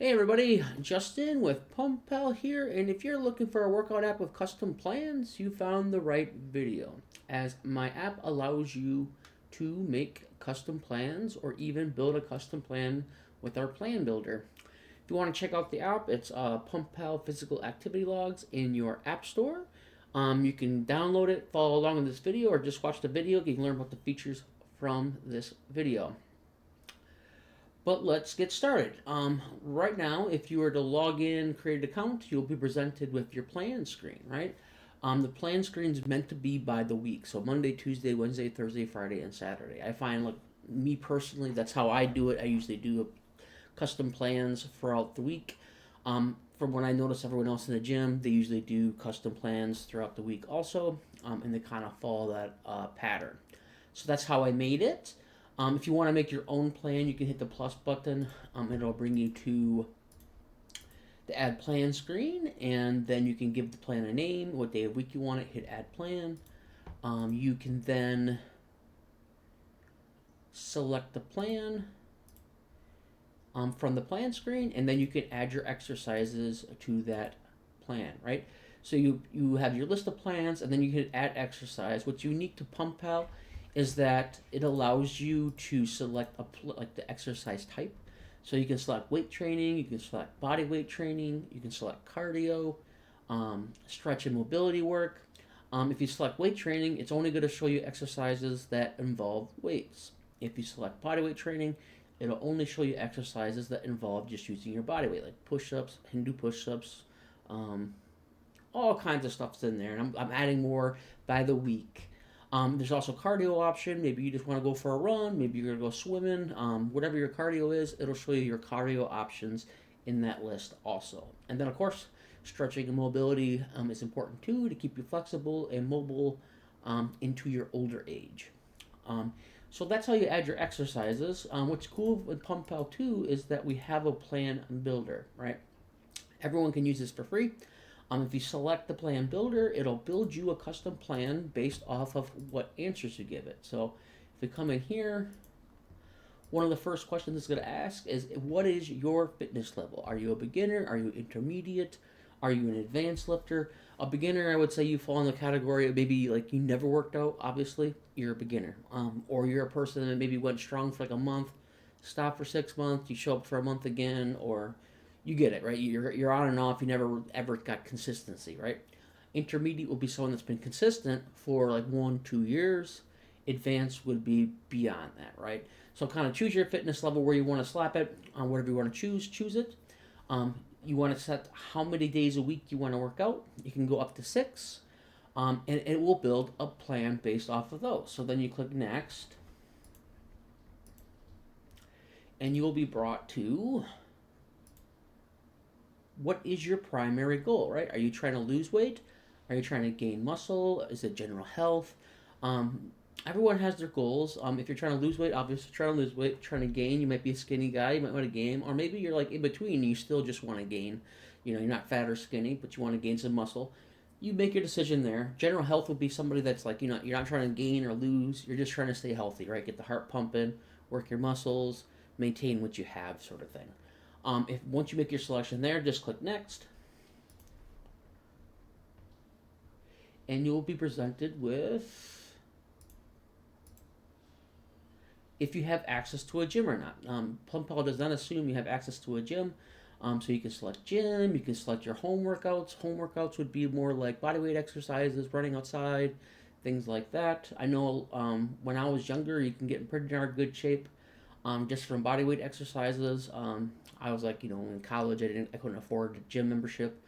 Hey everybody, Justin with PumpPal here, and if you're looking for a workout app with custom plans, you found the right video, as my app allows you to make custom plans or even build a custom plan with our plan builder. If you want to check out the app, it's PumpPal Physical Activity Logs in your app store. You can download it, follow along in this video, or just watch the video. You can learn about the features from this video. But let's get started. Right now, if you were to log in, create an account, you'll be presented with your plan screen, right? The plan screen is meant to be by the week. So Monday, Tuesday, Wednesday, Thursday, Friday, and Saturday. I find, like, me personally, that's how I do it. I usually do custom plans throughout the week. From what I notice everyone else in the gym, they usually do custom plans throughout the week also, and they kind of follow that pattern. So that's how I made it. If you want to make your own plan, you can hit the plus button. It'll bring you to the add plan screen, and then you can give the plan a name, what day of week you want it, hit add plan. You can then select the plan from the plan screen, and then you can add your exercises to that plan, right? So you have your list of plans, and then you can add exercise. What's unique to PumpPal is that it allows you to select like the exercise type. So you can select weight training, you can select body weight training, you can select cardio, stretch and mobility work. If you select weight training, it's only going to show you exercises that involve weights. If you select body weight training, it'll only show you exercises that involve just using your body weight, like push-ups, Hindu push-ups, all kinds of stuff's in there. And I'm adding more by the week. There's also cardio option. Maybe you just want to go for a run. Maybe you're going to go swimming. Whatever your cardio is, it'll show you your cardio options in that list also. And then, of course, stretching and mobility is important too to keep you flexible and mobile into your older age. So that's how you add your exercises. What's cool with PumpPal too is that we have a plan builder, right? Everyone can use this for free. If you select the plan builder, it'll build you a custom plan based off of what answers you give it. So if we come in here, one of the first questions it's going to ask is, what is your fitness level? Are you a beginner? Are you intermediate? Are you an advanced lifter? A beginner, I would say you fall in the category of maybe like you never worked out, obviously, you're a beginner. Or you're a person that maybe went strong for like a month, stopped for 6 months, you show up for a month again, or you get it, right? You're on and off. You never ever got consistency, right? Intermediate will be someone that's been consistent for like 1-2 years. Advanced would be beyond that, right? So kind of choose your fitness level where you want to slap it on whatever you want to choose it. You want to set how many days a week you want to work out. You can go up to 6, and it will build a plan based off of those. So then you click next, and you will be brought to what is your primary goal, right? Are you trying to lose weight? Are you trying to gain muscle? Is it general health? Everyone has their goals. If you're trying to lose weight, obviously trying to lose weight. Trying to gain, you might be a skinny guy, you might want to gain, or maybe you're like in between. And you still just want to gain. You know, you're not fat or skinny, but you want to gain some muscle. You make your decision there. General health would be somebody that's like, you're not trying to gain or lose. You're just trying to stay healthy, right? Get the heart pumping, work your muscles, maintain what you have, sort of thing. If once you make your selection there, just click next, and you will be presented with if you have access to a gym or not. PumpPal does not assume you have access to a gym, so you can select gym. You can select your home workouts. Home workouts would be more like bodyweight exercises, running outside, things like that. I know when I was younger, you can get in pretty darn good shape just from bodyweight exercises. I was like, in college, I couldn't afford a gym membership.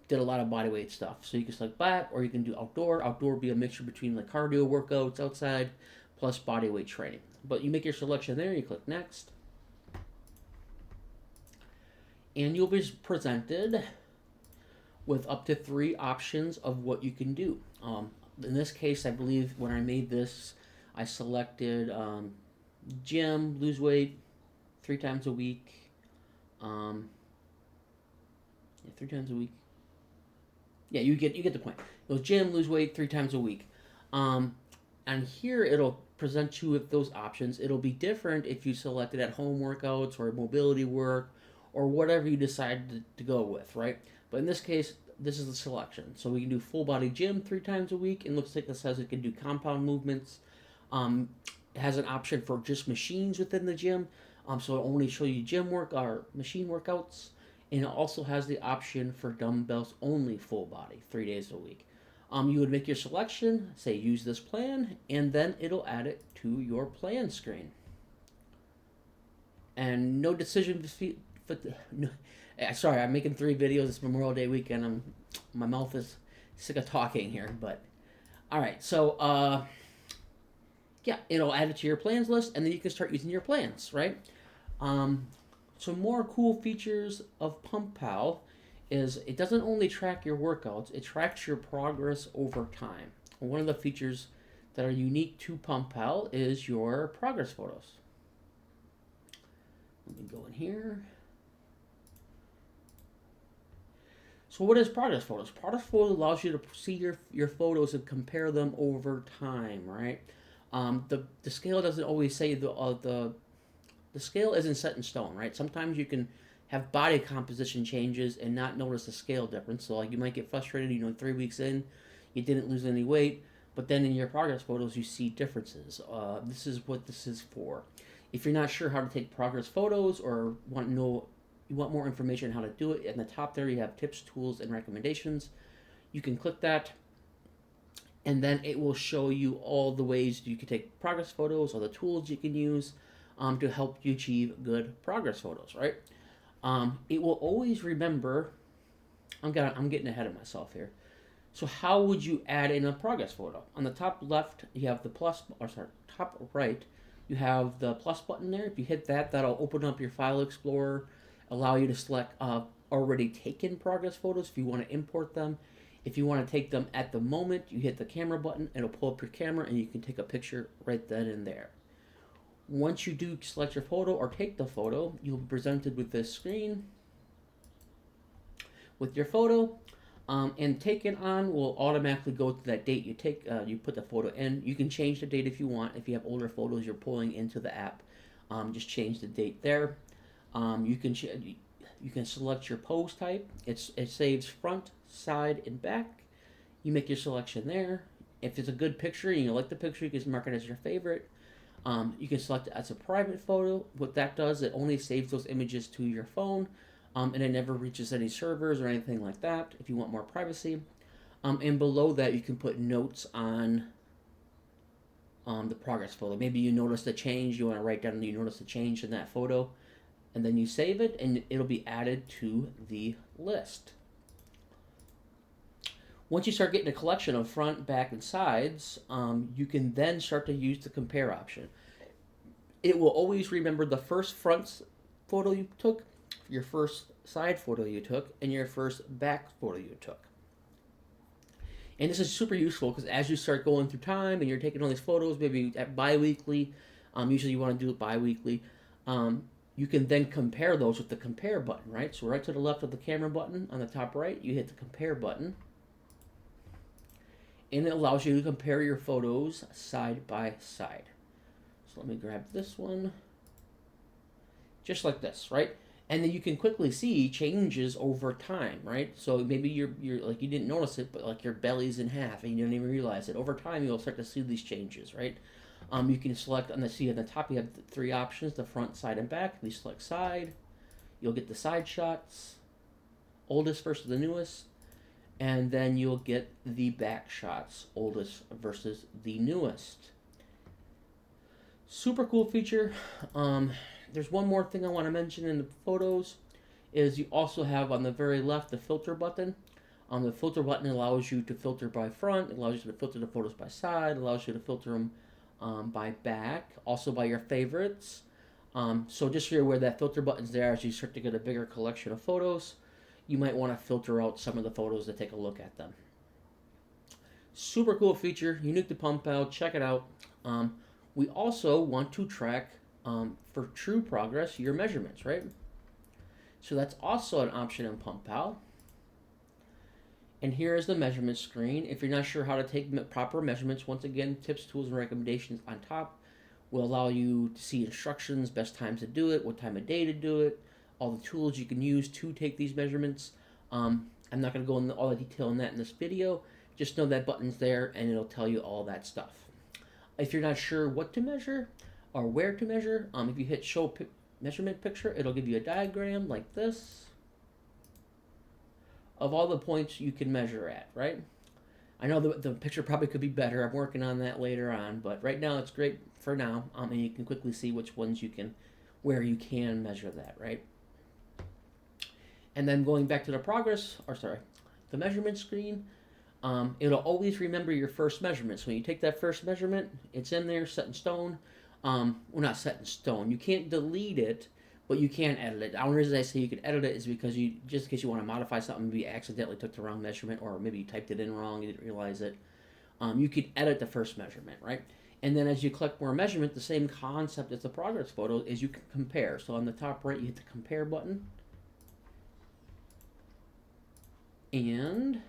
Did a lot of bodyweight stuff. So you can select that, or you can do outdoor. Outdoor would be a mixture between like cardio workouts outside plus bodyweight training. But you make your selection there, you click next, and you'll be presented with up to 3 options of what you can do. In this case, I believe when I made this, I selected gym, lose weight 3 times a week. 3 times a week. Yeah, you get the point. It was gym, lose weight 3 times a week. And here it'll present you with those options. It'll be different if you selected at home workouts or mobility work or whatever you decide to go with, right? But in this case, this is the selection. So we can do full body gym 3 times a week. It looks like this says it can do compound movements. It has an option for just machines within the gym. So it'll only show you gym work or machine workouts. And it also has the option for dumbbells only full body, 3 days a week. You would make your selection, say use this plan, and then it'll add it to your plan screen. And no decision no, sorry, I'm making 3 videos. It's Memorial Day weekend. My mouth is sick of talking here, but all right. So yeah, it'll add it to your plans list, and then you can start using your plans, right? Some more cool features of PumpPal is it doesn't only track your workouts; it tracks your progress over time. And one of the features that are unique to PumpPal is your progress photos. Let me go in here. So what is progress photos? Progress photos allows you to see your photos and compare them over time, right? The scale doesn't always say the scale isn't set in stone, right? Sometimes you can have body composition changes and not notice the scale difference. So like you might get frustrated, 3 weeks in, you didn't lose any weight, but then in your progress photos you see differences. This is what this is for. If you're not sure how to take progress photos or you want more information on how to do it, in the top there you have tips, tools, and recommendations. You can click that, and then it will show you all the ways you can take progress photos, all the tools you can use to help you achieve good progress photos, right? It will always remember. I'm getting ahead of myself here. So how would you add in a progress photo? On the top left, you have the top right, you have the plus button there. If you hit that, that'll open up your file explorer, allow you to select already taken progress photos if you want to import them. If you want to take them at the moment, you hit the camera button, it'll pull up your camera, and you can take a picture right then and there. Once you do select your photo or take the photo, you'll be presented with this screen with your photo. And Taken On will automatically go to that date you put the photo in. You can change the date if you want. If you have older photos you're pulling into the app, just change the date there. You can select your pose type. It saves front, side, and back. You make your selection there. If it's a good picture and you like the picture, you can mark it as your favorite. You can select it as a private photo. What that does, it only saves those images to your phone, and it never reaches any servers or anything like that if you want more privacy. And below that, you can put notes on the progress photo. Maybe you notice the change, you want to write down that you notice the change in that photo, and then you save it, and it'll be added to the list. Once you start getting a collection of front, back, and sides, you can then start to use the compare option. It will always remember the first front photo you took, your first side photo you took, and your first back photo you took. And this is super useful because as you start going through time and you're taking all these photos, maybe bi-weekly, usually you want to do it bi-weekly, you can then compare those with the compare button, right? So right to the left of the camera button on the top right, you hit the compare button. And it allows you to compare your photos side by side. So let me grab this one. Just like this, right? And then you can quickly see changes over time, right? So maybe you're like you didn't notice it, but like your belly's in half and you didn't even realize it. Over time, you'll start to see these changes, right? You can select on the top. You have the 3 options: the front, side, and back. You select side. You'll get the side shots, oldest versus the newest, and then you'll get the back shots, oldest versus the newest. Super cool feature. There's one more thing I want to mention in the photos is you also have on the very left the filter button. The filter button allows you to filter by front, it allows you to filter the photos by side, it allows you to filter them by back, also by your favorites. So just so you're aware that filter button's there as you start to get a bigger collection of photos. You might want to filter out some of the photos to take a look at them. Super cool feature, unique to PumpPal. Check it out. We also want to track for true progress your measurements, right? So that's also an option in PumpPal. And here is the measurement screen. If you're not sure how to take proper measurements, once again, tips, tools, and recommendations on top will allow you to see instructions, best times to do it, what time of day to do it, all the tools you can use to take these measurements. I'm not going to go into all the detail on that in this video. Just know that button's there and it'll tell you all that stuff. If you're not sure what to measure or where to measure, if you hit show measurement picture, it'll give you a diagram like this of all the points you can measure at, right? I know the picture probably could be better. I'm working on that later on, but right now it's great for now. And you can quickly see which ones where you can measure that, right? And then going back to the measurement screen, it'll always remember your first measurement. So when you take that first measurement, it's in there, set in stone. Well, not set in stone. You can't delete it, but you can edit it. The only reason I say you can edit it is because just in case you want to modify something, maybe you accidentally took the wrong measurement, or maybe you typed it in wrong, you didn't realize it. You could edit the first measurement, right? And then as you collect more measurement, the same concept as the progress photo is you can compare. So on the top right, you hit the compare button. And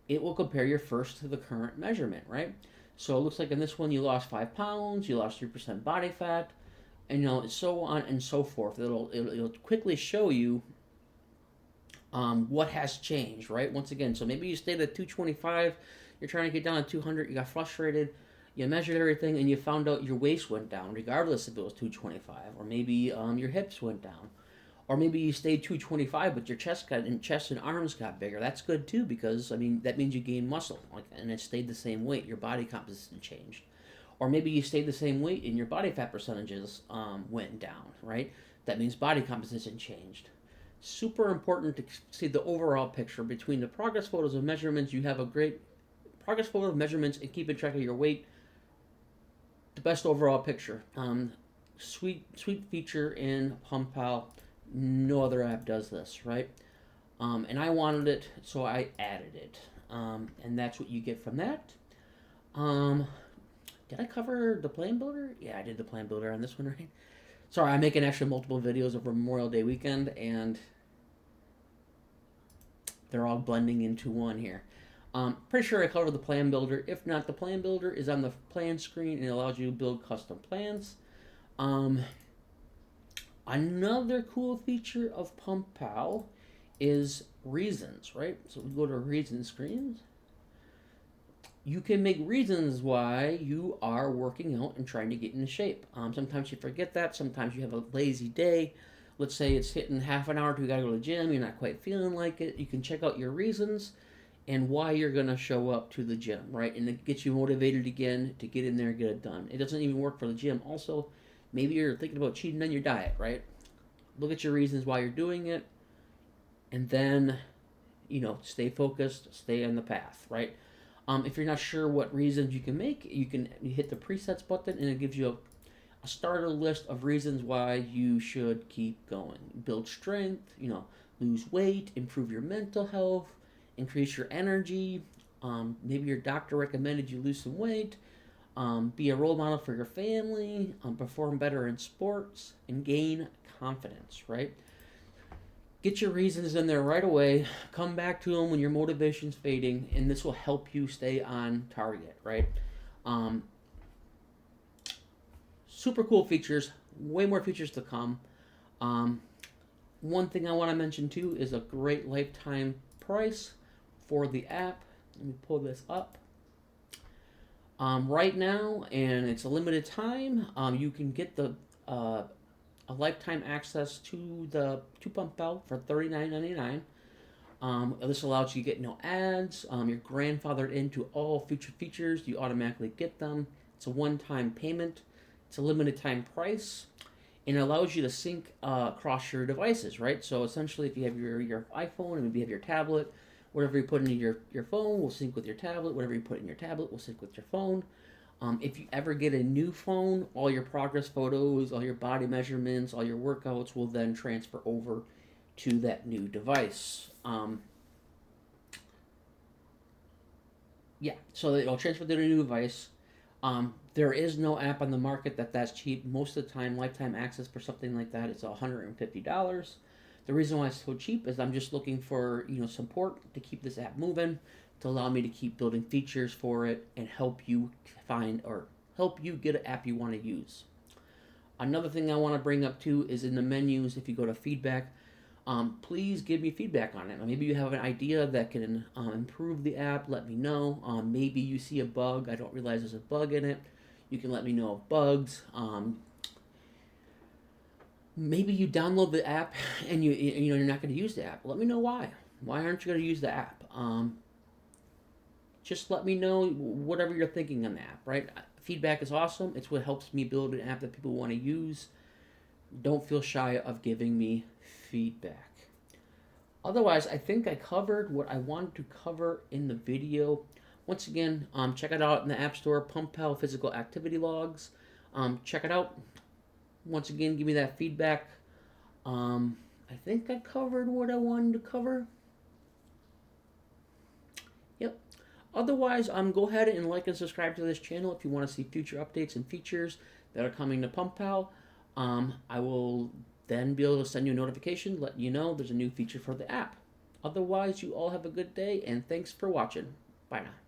it will compare your first to the current measurement, right? So it looks like in this one you lost 5 pounds, you lost 3% body fat, and so on and so forth. It'll quickly show you what has changed, right? Once again, so maybe you stayed at 225, you're trying to get down to 200, you got frustrated, you measured everything, and you found out your waist went down, regardless if it was 225, or maybe your hips went down. Or maybe you stayed 225, but your chest and arms got bigger. That's good too, because that means you gained muscle, and it stayed the same weight. Your body composition changed. Or maybe you stayed the same weight and your body fat percentages went down, right? That means body composition changed. Super important to see the overall picture between the progress photos of measurements. You have a great progress photo of measurements and keeping track of your weight. The best overall picture. Sweet feature in PumpPal. No other app does this, right? And I wanted it, so I added it. And that's what you get from that. Did I cover the plan builder? Yeah, I did the plan builder on this one, right? Sorry, I'm making actually multiple videos over Memorial Day weekend, and they're all blending into one here. Pretty sure I covered the plan builder. If not, the plan builder is on the plan screen and it allows you to build custom plans. Another cool feature of PumpPal is reasons, right? So we go to reasons screens. You can make reasons why you are working out and trying to get into shape. Sometimes you forget that. Sometimes you have a lazy day. Let's say it's hitting half an hour till you gotta go to the gym. You're not quite feeling like it. You can check out your reasons and why you're gonna show up to the gym, right? And it gets you motivated again to get in there and get it done. It doesn't even work for the gym. Also, maybe you're thinking about cheating on your diet, right? Look at your reasons why you're doing it, and then, stay focused, stay on the path, right? If you're not sure what reasons you can make, you hit the presets button, and it gives you a starter list of reasons why you should keep going. Build strength, lose weight, improve your mental health, increase your energy. Maybe your doctor recommended you lose some weight. Be a role model for your family. Perform better in sports, and gain confidence, right? Get your reasons in there right away. Come back to them when your motivation's fading, and this will help you stay on target, right? Super cool features. Way more features to come. One thing I want to mention too is a great lifetime price for the app. Let me pull this up. Right now, and it's a limited time, you can get a lifetime access to PumpPal for $39.99. This allows you to get no ads. You're grandfathered into all future features. You automatically get them. It's a one-time payment. It's a limited time price. And it allows you to sync across your devices, right? So essentially, if you have your iPhone and maybe you have your tablet, whatever you put into your phone will sync with your tablet. Whatever you put in your tablet will sync with your phone. If you ever get a new phone, all your progress photos, all your body measurements, all your workouts will then transfer over to that new device. So it'll transfer to the new device. There is no app on the market that's cheap. Most of the time, lifetime access for something like that is $150. The reason why it's so cheap is I'm just looking for support to keep this app moving, to allow me to keep building features for it and help you get an app you want to use. Another thing I want to bring up too is in the menus, if you go to feedback, please give me feedback on it. Maybe you have an idea that can improve the app. Let me know. Maybe you see a bug. I don't realize there's a bug in it. You can let me know of bugs. Maybe you download the app and you're not going to use the app. Let me know why. Why aren't you going to use the app? Just let me know whatever you're thinking on the app. Right? Feedback is awesome. It's what helps me build an app that people want to use. Don't feel shy of giving me feedback. Otherwise, I think I covered what I wanted to cover in the video. Once again, check it out in the App Store, PumpPal Physical Activity Logs. Check it out. Once again, give me that feedback. I think I covered what I wanted to cover. Yep. Otherwise, go ahead and like and subscribe to this channel if you want to see future updates and features that are coming to PumpPal. I will then be able to send you a notification, letting you know there's a new feature for the app. Otherwise, you all have a good day, and thanks for watching. Bye now.